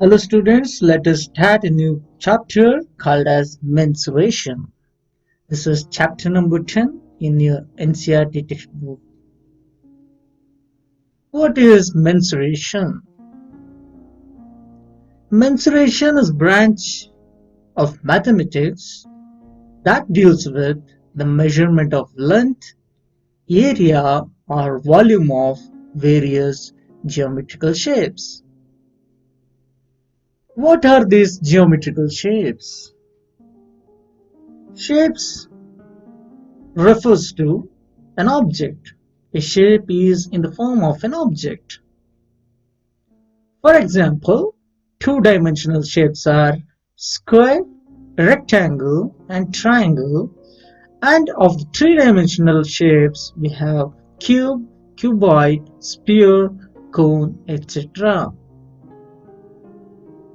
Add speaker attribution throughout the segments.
Speaker 1: Hello students, let us start a new chapter called as Mensuration. This is chapter number 10 in your NCERT textbook. What is mensuration? Mensuration is a branch of mathematics that deals with the measurement of length, area or volume of various geometrical shapes. What are these geometrical shapes? Shapes refers to an object. A shape is in the form of an object. For example, two-dimensional shapes are square, rectangle, and triangle. And of the three-dimensional shapes, we have cube, cuboid, sphere, cone, etc.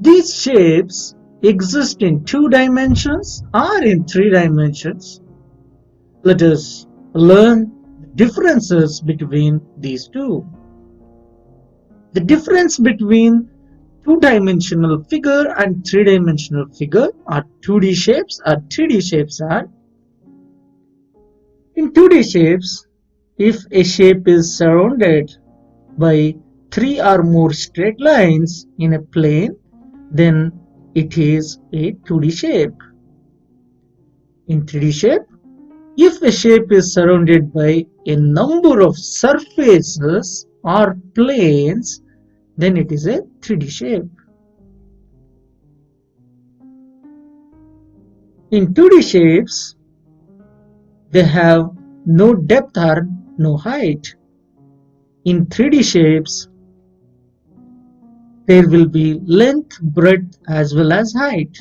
Speaker 1: These shapes exist in two dimensions or in three dimensions. Let us learn the differences between these two. The difference between two-dimensional figure and three-dimensional figure or 2D shapes or 3D shapes are: in 2D shapes, if a shape is surrounded by three or more straight lines in a plane, then it is a 2D shape. In 3D shape, if a shape is surrounded by a number of surfaces or planes, then it is a 3D shape. In 2D shapes, they have no depth or no height. In 3D shapes, there will be length, breadth as well as height.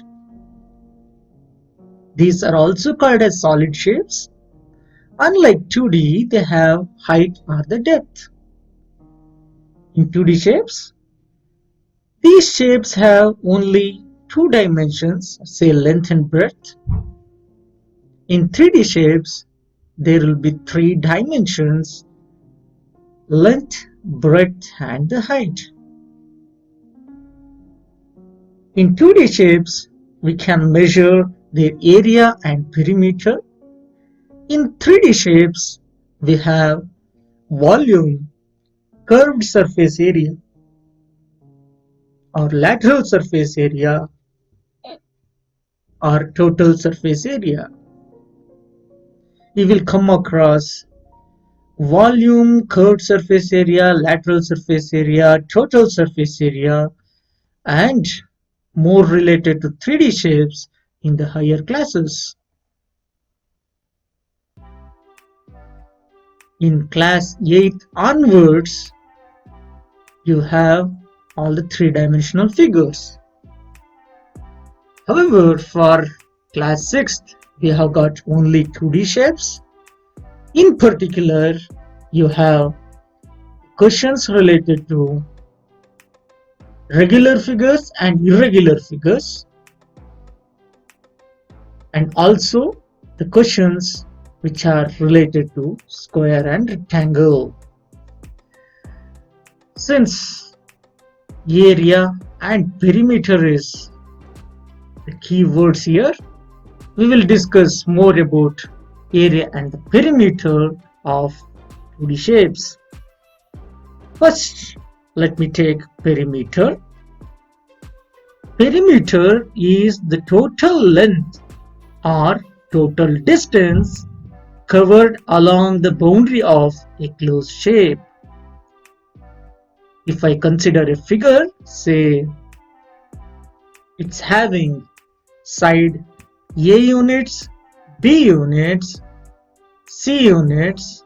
Speaker 1: These are also called as solid shapes. Unlike 2D, they have height or the depth. In 2D shapes, these shapes have only two dimensions, say length and breadth. In 3D shapes, there will be three dimensions, length, breadth, and the height. In 2D shapes, we can measure their area and perimeter. In 3D shapes, we have volume, curved surface area, or lateral surface area, or total surface area. We will come across volume, curved surface area, lateral surface area, total surface area, and more related to 3D shapes in the higher classes. In class 8 onwards, you have all the three-dimensional figures. However, for class 6th, we have got only 2D shapes. In particular, you have questions related to regular figures and irregular figures, and also the questions which are related to square and rectangle. Since area and perimeter is the key words here, we will discuss more about area and the perimeter of 2D shapes. First, let me take perimeter. Perimeter is the total length or total distance covered along the boundary of a closed shape. If I consider a figure, say it's having side A units, B units, C units,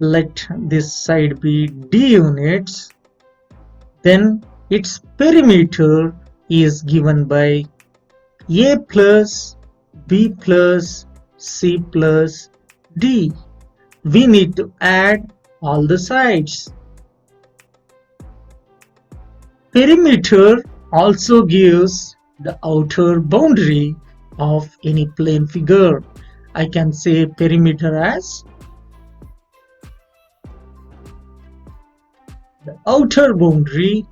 Speaker 1: let this side be D units, then its perimeter is given by A plus, B plus, C plus, D. We need to add all the sides. Perimeter also gives the outer boundary of any plane figure. I can say perimeter as the outer boundary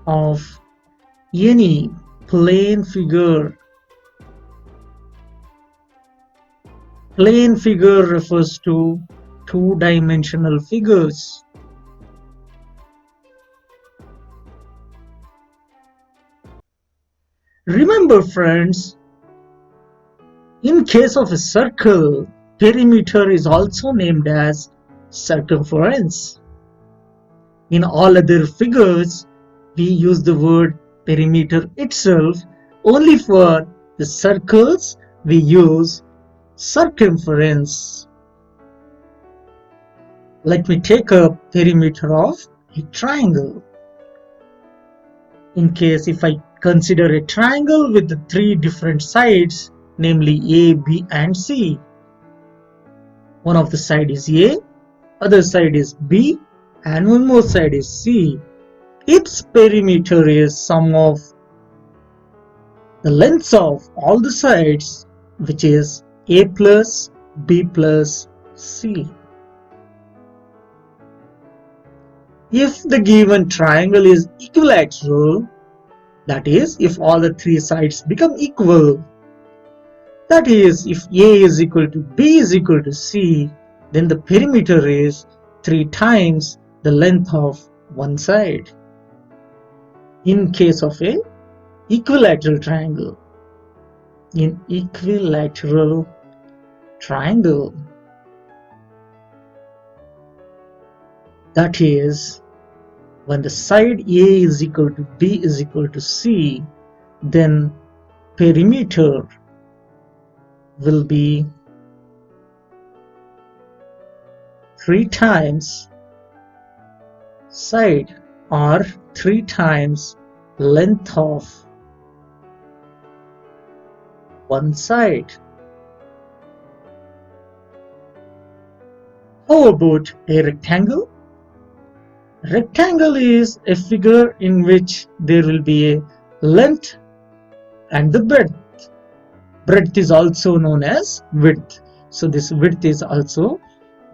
Speaker 1: of any plane figure. Plane figure refers to two-dimensional figures. Remember friends, in case of a circle, perimeter is also named as circumference. In all other figures, we use the word perimeter itself. Only for the circles, we use circumference. Let me take a perimeter of a triangle. In case if I consider a triangle with the three different sides, namely A, B and C. One of the side is A, other side is B and one more side is C. Its perimeter is sum of the lengths of all the sides, which is A plus B plus C. If the given triangle is equilateral, that is, if all the three sides become equal, that is, if A is equal to B is equal to C, then the perimeter is 3 times the length of one side. In case of a equilateral triangle, in equilateral triangle, that is, when the side A is equal to B is equal to C, then perimeter will be 3 times side or 3 times length of one side. How about a rectangle? Rectangle is a figure in which there will be a length and the breadth. Breadth is also known as width. So this width is also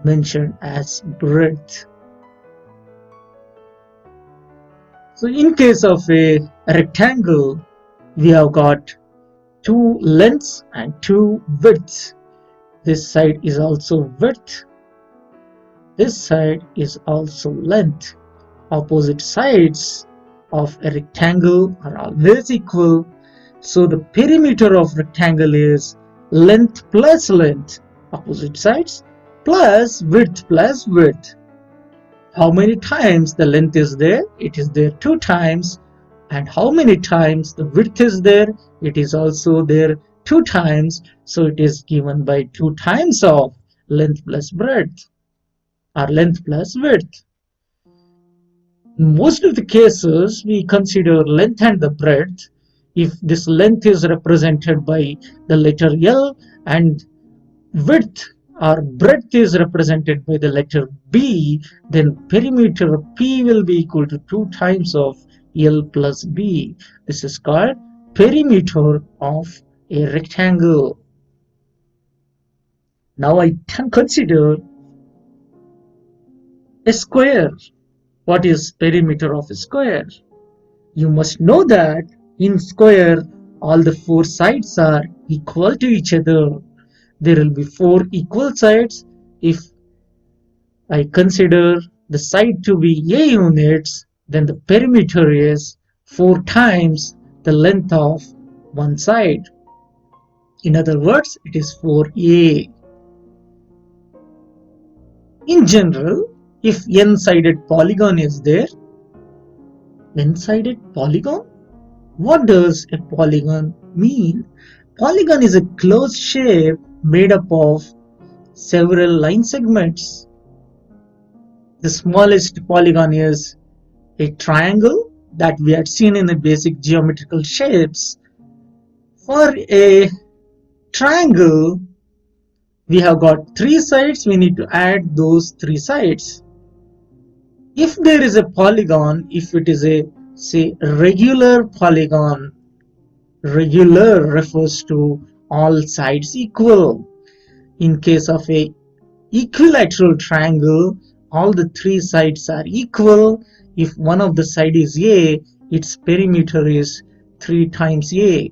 Speaker 1: mentioned as breadth. So in case of a rectangle, we have got 2 lengths and 2 widths. This side is also width. This side is also length. Opposite sides of a rectangle are always equal. So the perimeter of rectangle is length plus length, opposite sides, plus width plus width. How many times the length is there? It is there 2 times. And how many times the width is there? It is also there 2 times. So it is given by 2 times of length plus breadth or length plus width. In most of the cases, we consider length and the breadth. If this length is represented by the letter L and width or breadth is represented by the letter B, then perimeter P will be equal to 2 times of L plus B. This is called perimeter of a rectangle. Now I can consider a square. What is perimeter of a square? You must know that in square all the 4 sides are equal to each other. There will be 4 equal sides. If I consider the side to be A units, then the perimeter is 4 times the length of one side. In other words, it is 4A. In general, if n-sided polygon is there, n-sided polygon? What does a polygon mean? Polygon is a closed shape made up of several line segments. The smallest polygon is a triangle that we had seen in the basic geometrical shapes. For a triangle, we have got 3 sides. We need to add those 3 sides. If there is a polygon, if it is a, say, regular polygon, regular refers to all sides equal. In case of a equilateral triangle, all the 3 sides are equal. If one of the side is A, its perimeter is 3 times A.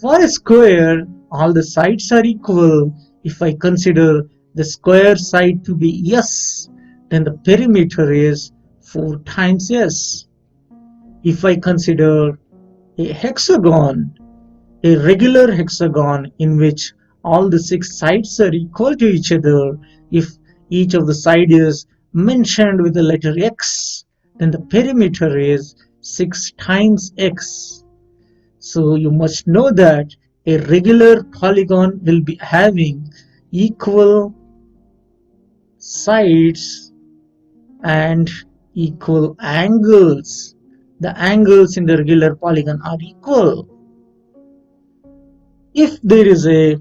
Speaker 1: For a square, all the sides are equal. If I consider the square side to be S, then the perimeter is 4 times S. If I consider a hexagon, a regular hexagon in which all the 6 sides are equal to each other, if each of the side is mentioned with the letter X, then the perimeter is 6 times X. So you must know that a regular polygon will be having equal sides and equal angles. The angles in the regular polygon are equal. If there is a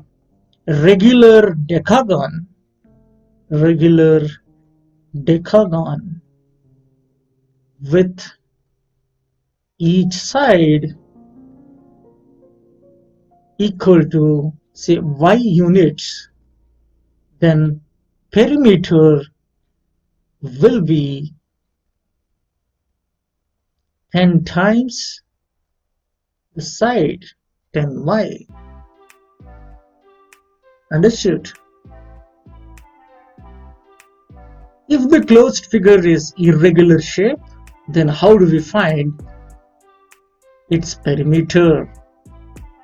Speaker 1: regular decagon with each side equal to say y units, then perimeter will be 10 times the side 10y. Understood? If the closed figure is irregular shape, then how do we find its perimeter?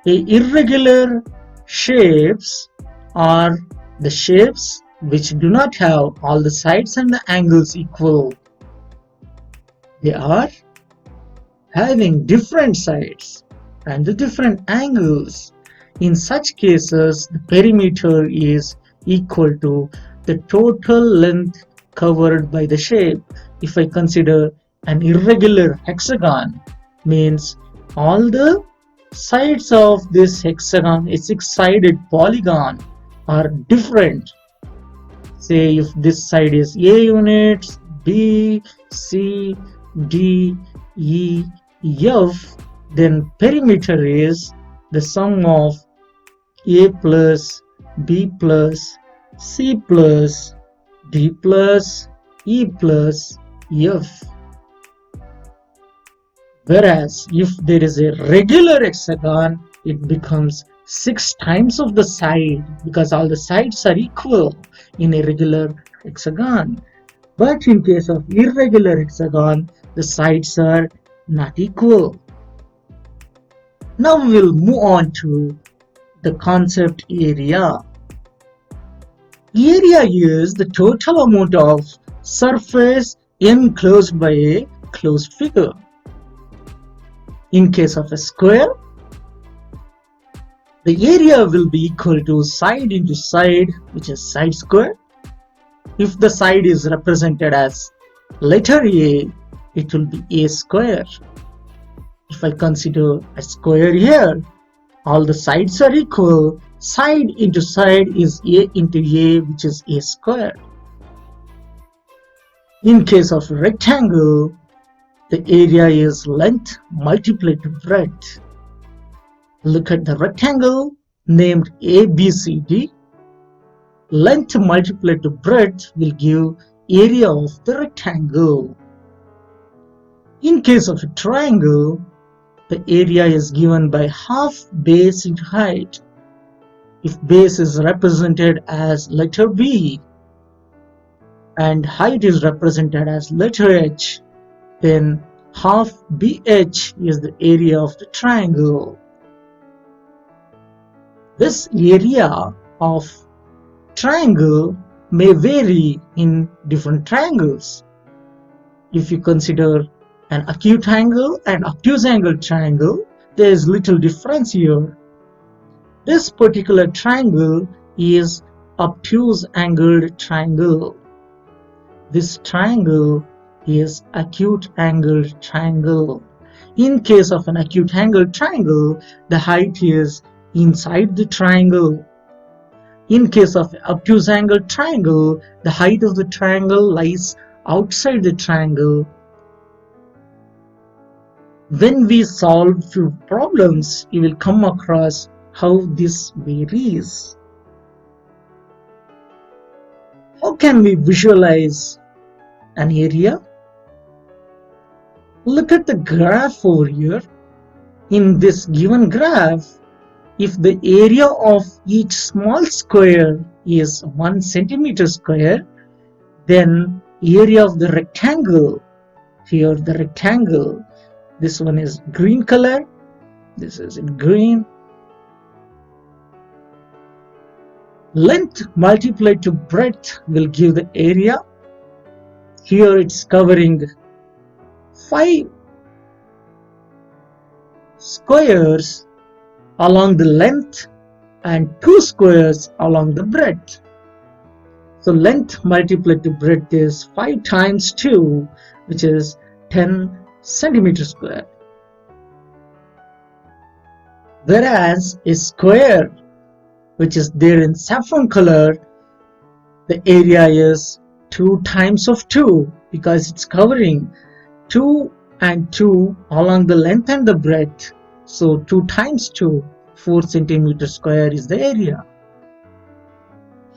Speaker 1: Irregular shapes are the shapes which do not have all the sides and the angles equal. They are having different sides and the different angles. In such cases, the perimeter is equal to the total length covered by the shape. If I consider an irregular hexagon, means all the sides of this hexagon, a 6-sided polygon, are different. Say if this side is A units, B, C, D, E, F, then perimeter is the sum of A plus B plus C plus D plus E plus F. Whereas if there is a regular hexagon, it becomes 6 times of the side because all the sides are equal in a regular hexagon. But in case of irregular hexagon, the sides are not equal. Now we will move on to the concept area. Area is the total amount of surface enclosed by a closed figure. In case of a square, the area will be equal to side into side, which is side square. If the side is represented as letter A, it will be A square. If I consider a square here, all the sides are equal. Side into side is A into A, which is A square. In case of a rectangle, the area is length multiplied to breadth. Look at the rectangle named ABCD. Length multiplied to breadth will give area of the rectangle. In case of a triangle, the area is given by half base into height. If base is represented as letter B and height is represented as letter H, then half BH is the area of the triangle. This area of triangle may vary in different triangles. If you consider an acute angle and obtuse angle triangle, there is little difference here. This particular triangle is obtuse angled triangle. This triangle is acute angled triangle. In case of an acute angled triangle, the height is inside the triangle. In case of obtuse angled triangle, the height of the triangle lies outside the triangle. When we solve few problems, you will come across how this varies. How can we visualize an area? Look at the graph over here. In this given graph, if the area of each small square is 1 centimeter square, then area of the rectangle, here the rectangle, this one is green color, this is in green. Length multiplied to breadth will give the area. Here it's covering 5 squares along the length and 2 squares along the breadth. So length multiplied to breadth is 5 times 2, which is 10 centimeter square. Whereas a square, which is there in saffron color, the area is 2 times of 2 because it's covering 2 and 2 along the length and the breadth. So 2 times 2, 4 centimeter square is the area.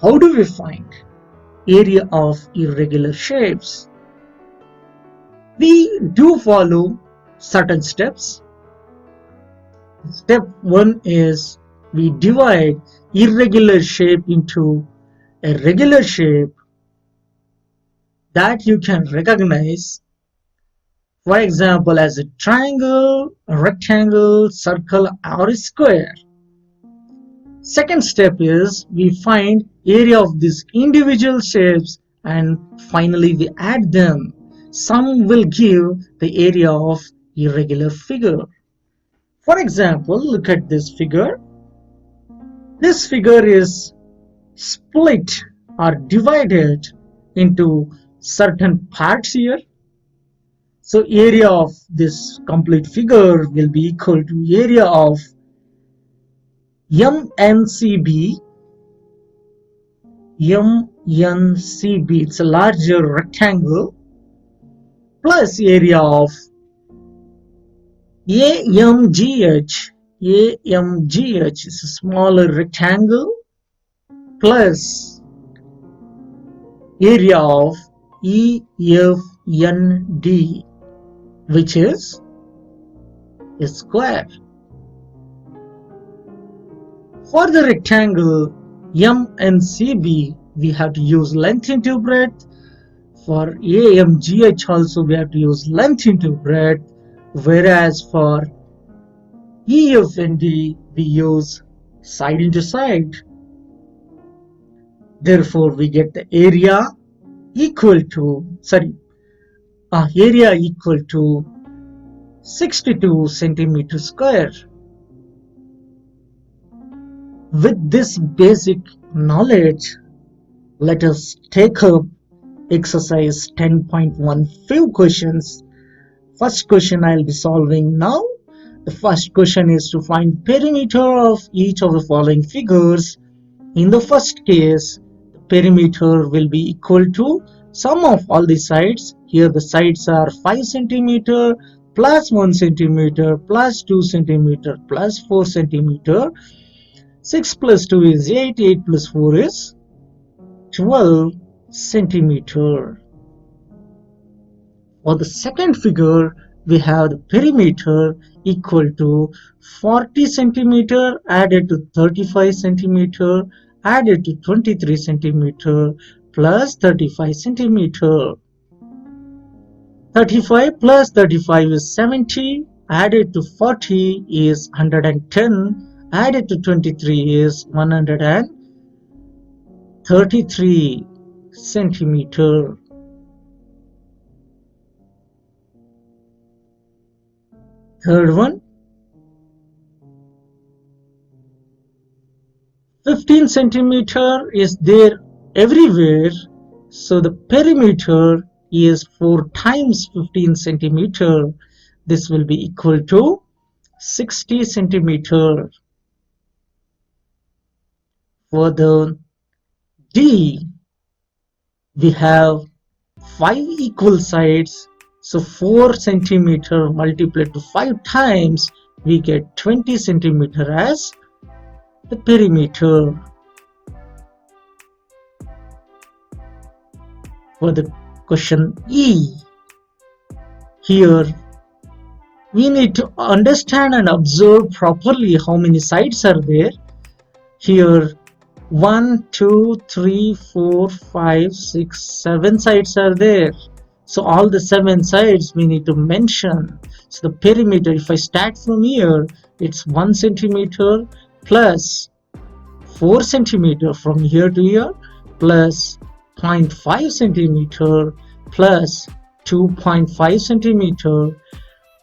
Speaker 1: How do we find area of irregular shapes? We do follow certain steps. Step 1 is we divide irregular shape into a regular shape that you can recognize, for example, as a triangle, a rectangle, circle, or a square. Second step is we find area of these individual shapes and finally we add them. Sum will give the area of irregular figure. For example, look at this figure. This figure is split or divided into certain parts here. So area of this complete figure will be equal to area of MNCB. MNCB, it's a larger rectangle, plus area of AMGH. AMGH is a smaller rectangle, plus area of EFND, which is a square. For the rectangle MNCB, we have to use length into breadth. For AMGH also we have to use length into breadth, whereas for EFND we use side into side. Therefore we get the area equal to 62 centimeter square. With this basic knowledge, let us take up exercise 10.1 few questions. First question I'll be solving now. The first question is to find perimeter of each of the following figures. In the first case, the perimeter will be equal to sum of all the sides. Here the sides are 5 centimeter plus 1 centimeter plus 2 centimeter plus 4 centimeter. 6 plus 2 is 8, 8 plus 4 is 12 centimeter. For the second figure, we have the perimeter equal to 40 centimeter added to 35 centimeter added to 23 centimeter plus 35 centimeter. 35 plus 35 is 70, added to 40 is 110, added to 23 is 133 centimeter. Third one, 15 centimeter is there everywhere, so the perimeter is 4 times 15 centimeter. This will be equal to 60 centimeter. For the D, we have 5 equal sides, so 4 centimeter multiplied to 5 times, we get 20 centimeter as the perimeter. For the question E, here We need to understand and observe properly how many sides are there. Here 1, 2, 3, 4, 5, 6, 7 sides are there. So all the 7 sides we need to mention. So the perimeter, if I start from here, it's 1 centimeter plus 4 centimeter from here to here plus 0.5 centimeter plus 2.5 centimeter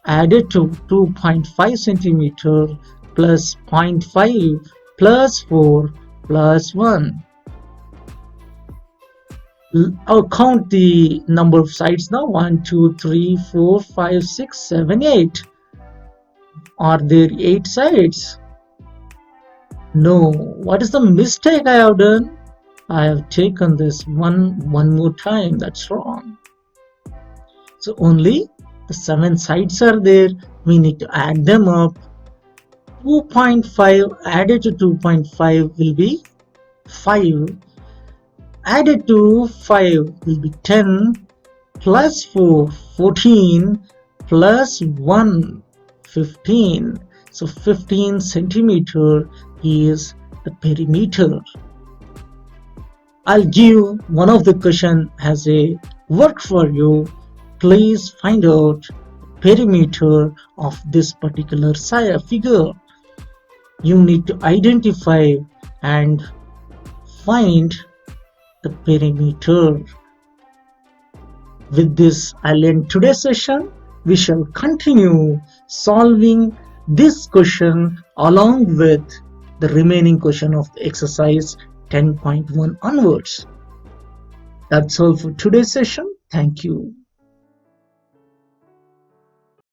Speaker 1: added to 2.5 centimeter plus 0.5 plus 4 plus 1. I'll count the number of sides now. 1, 2, 3, 4, 5, 6, 7, 8. Are there 8 sides? No. What is the mistake I have done? I have taken this one more time. That's wrong. So only the 7 sides are there. We need to add them up. 2.5 added to 2.5 will be 5. Added to 5 will be 10 plus 4, 14 plus 1, 15. So 15 centimeter is the perimeter. I'll give one of the question as a work for you. Please find out the perimeter of this particular figure. You need to identify and find the perimeter. With this, I'll end today's session. We shall continue solving this question along with the remaining question of the exercise 10.1 onwards. That's all for today's session. Thank you.